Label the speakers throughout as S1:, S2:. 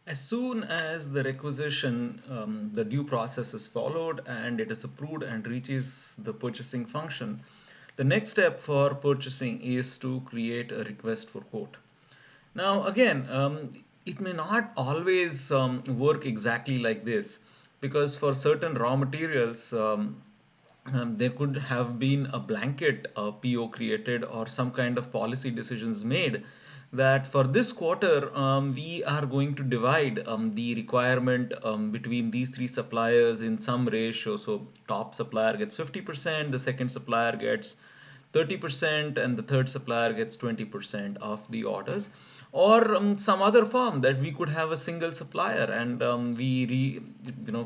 S1: As soon as the requisition, the due process is followed and it is approved and reaches the purchasing function, the next step for purchasing is to create a request for quote. Now, again, it may not always work exactly like this because for certain raw materials, there could have been a blanket PO created or some kind of policy decisions made that for this quarter we are going to divide the requirement between these three suppliers in some ratio. So top supplier gets 50%, the second supplier gets 30%, and the third supplier gets 20% of the orders, or some other form that we could have a single supplier and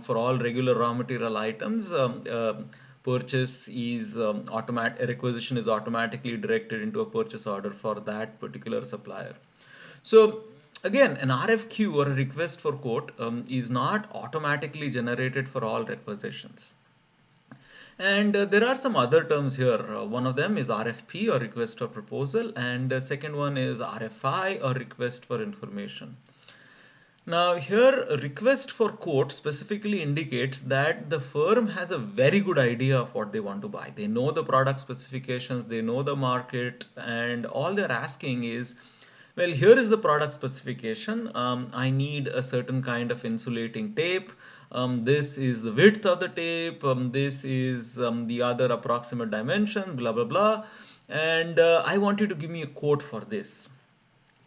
S1: for all regular raw material items, purchase is automatic requisition is automatically directed into a purchase order for that particular supplier. So again, an RFQ or a request for quote is not automatically generated for all requisitions. And there are some other terms here. One of them is RFP or request for proposal, and the second one is RFI or request for information. Now, here, a request for quote specifically indicates that the firm has a very good idea of what they want to buy. They know the product specifications, they know the market, and all they're asking is, well, here is the product specification. I need a certain kind of insulating tape. This is the width of the tape. This is the other approximate dimension, blah, blah, blah. And I want you to give me a quote for this.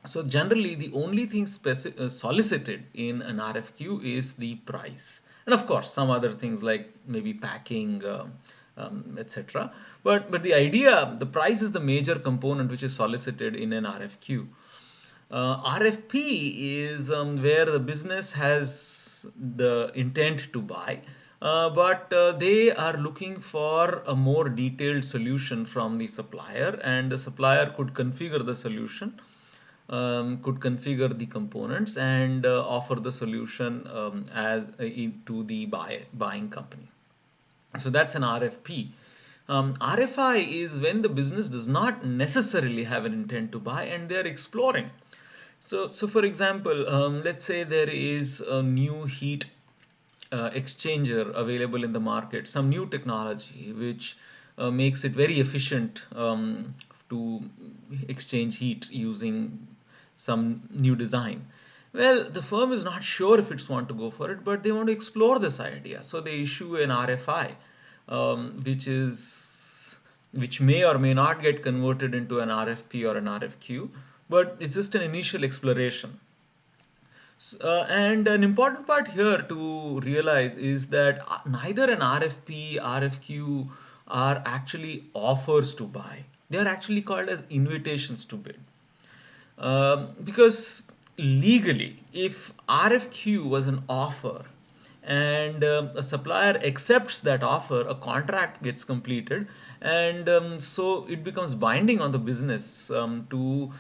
S1: So generally, the only thing solicited in an RFQ is the price, and of course, some other things like maybe packing, etc. But the idea, the price is the major component which is solicited in an RFQ. RFP is where the business has the intent to buy, but they are looking for a more detailed solution from the supplier, and the supplier could configure the solution, could configure the components, and offer the solution to the buying company. So that's an RFP. RFI is when the business does not necessarily have an intent to buy and they are exploring. So for example, let's say there is a new heat exchanger available in the market, some new technology which makes it very efficient to exchange heat using some new design. Well, the firm is not sure if it's want to go for it, but they want to explore this idea. So they issue an RFI, which may or may not get converted into an RFP or an RFQ, but it's just an initial exploration. And an important part here to realize is that neither an RFP, RFQ are actually offers to buy. They are actually called as invitations to bid. Because legally, if RFQ was an offer and a supplier accepts that offer, a contract gets completed, and so it becomes binding on the business to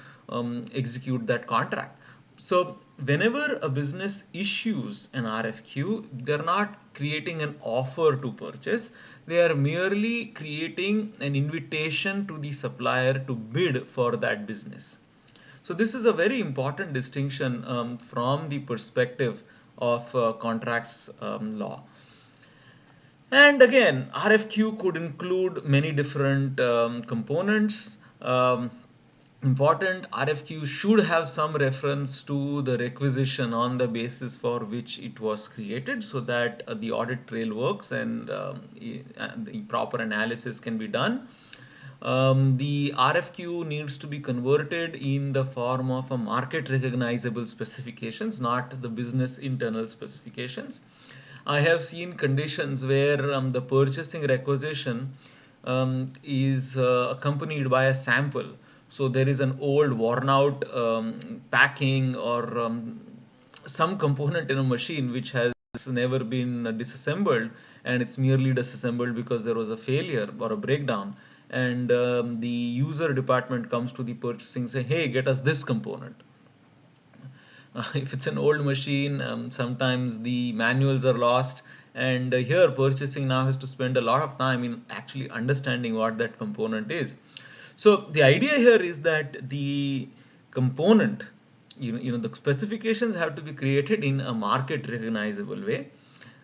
S1: execute that contract. So, whenever a business issues an RFQ, they're not creating an offer to purchase, they are merely creating an invitation to the supplier to bid for that business. So this is a very important distinction from the perspective of contracts law. And again, RFQ could include many different components. Important RFQ should have some reference to the requisition on the basis for which it was created so that the audit trail works and the proper analysis can be done. The RFQ needs to be converted in the form of a market recognizable specifications, not the business internal specifications. I have seen conditions where the purchasing requisition is accompanied by a sample. So there is an old worn out packing or some component in a machine which has never been disassembled, and it's merely disassembled because there was a failure or a breakdown, and the user department comes to the purchasing say, hey, get us this component. If it's an old machine, sometimes the manuals are lost, and here purchasing now has to spend a lot of time in actually understanding what that component is. So the idea here is that the component the specifications have to be created in a market recognizable way.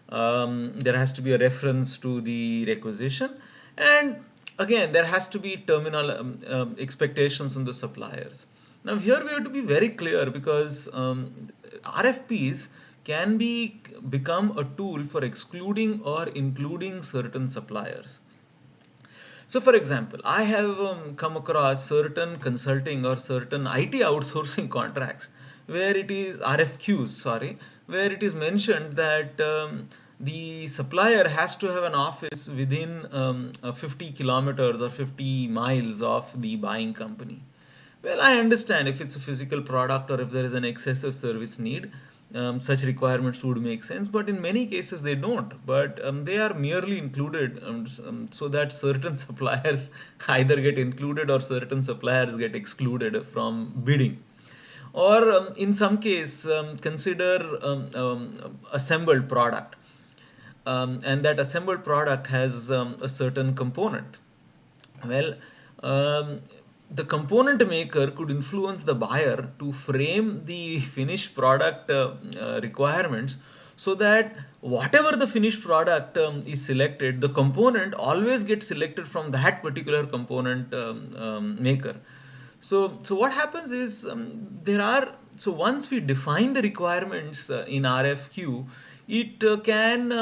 S1: There has to be a reference to the requisition, and again there has to be terminal expectations on the suppliers. Now here we have to be very clear, because RFPs can become a tool for excluding or including certain suppliers. So, for example, I have come across certain consulting or certain IT outsourcing contracts where it is RFQs, sorry, where it is mentioned that the supplier has to have an office within 50 kilometers or 50 miles of the buying company. Well, I understand if it's a physical product or if there is an excessive service need, such requirements would make sense, but in many cases they don't. But they are merely included so that certain suppliers either get included or certain suppliers get excluded from bidding. Or in some case, consider assembled product, and that assembled product has a certain component. Well, um, the component maker could influence the buyer to frame the finished product requirements, so that whatever the finished product is selected, the component always gets selected from that particular component maker. So what happens is, once we define the requirements in RFQ, it can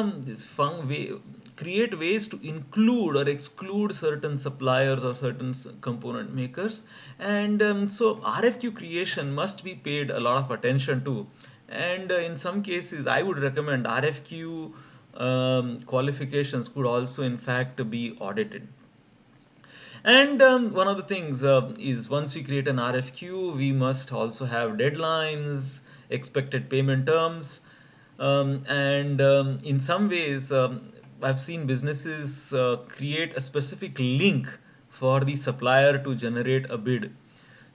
S1: create ways to include or exclude certain suppliers or certain component makers, and so RFQ creation must be paid a lot of attention to, and in some cases I would recommend RFQ qualifications could also in fact be audited. And one of the things is, once we create an RFQ, we must also have deadlines, expected payment terms, and in some ways, I've seen businesses create a specific link for the supplier to generate a bid.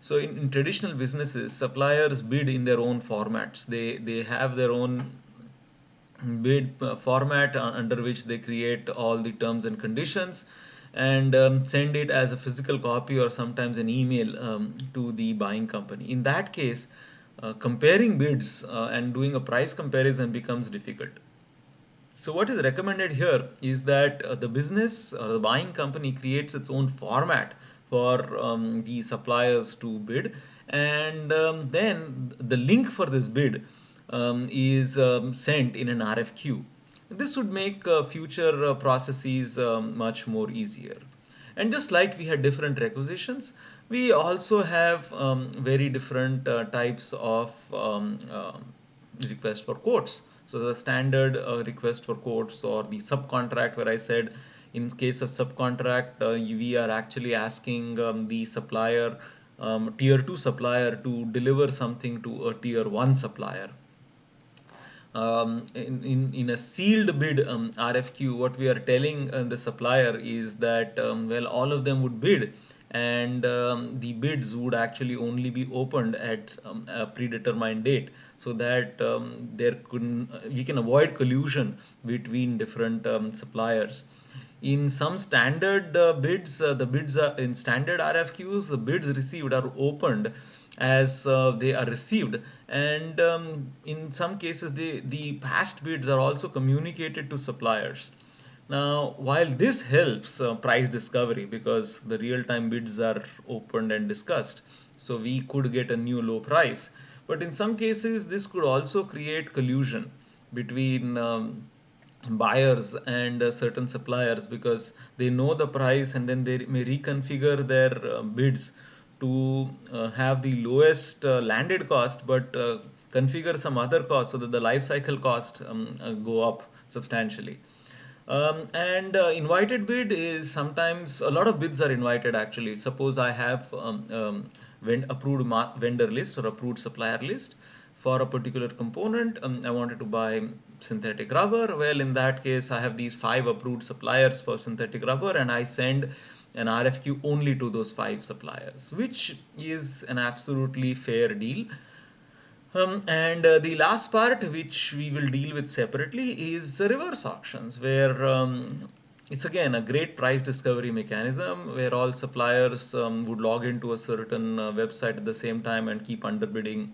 S1: So in traditional businesses, suppliers bid in their own formats. They have their own bid format under which they create all the terms and conditions, and send it as a physical copy or sometimes an email to the buying company. In that case, comparing bids and doing a price comparison becomes difficult. So what is recommended here is that the business or the buying company creates its own format for the suppliers to bid, and then the link for this bid is sent in an RFQ. This would make future processes much more easier. And just like we had different requisitions, we also have very different types of request for quotes. So the standard request for quotes, or the subcontract, where I said in case of subcontract, we are actually asking the supplier, tier 2 supplier, to deliver something to a tier 1 supplier. In a sealed bid RFQ, what we are telling the supplier is that, well, all of them would bid, and the bids would actually only be opened at a predetermined date, so that we can avoid collusion between different suppliers. In some standard bids, the bids are in standard RFQs, the bids received are opened as they are received, and in some cases the past bids are also communicated to suppliers. Now, while this helps price discovery, because the real time bids are opened and discussed, so we could get a new low price, but in some cases this could also create collusion between buyers and certain suppliers, because they know the price and then they may reconfigure their bids to have the lowest landed cost, but configure some other cost so that the life cycle cost go up substantially. And invited bid is, sometimes a lot of bids are invited actually. Suppose I have approved vendor list or approved supplier list for a particular component. I wanted to buy synthetic rubber. Well, in that case, I have these 5 approved suppliers for synthetic rubber, and I send an RFQ only to those 5 suppliers, which is an absolutely fair deal. And the last part, which we will deal with separately, is reverse auctions, where it's again a great price discovery mechanism, where all suppliers would log into a certain website at the same time and keep underbidding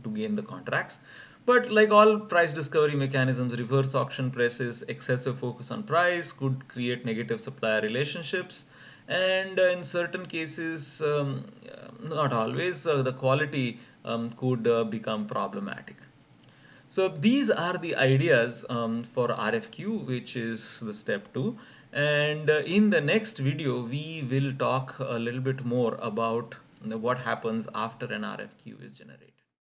S1: to gain the contracts. But like all price discovery mechanisms, reverse auction prices, excessive focus on price could create negative supplier relationships. And in certain cases, not always, the quality could become problematic. So these are the ideas for RFQ, which is the step two. And in the next video, we will talk a little bit more about what happens after an RFQ is generated.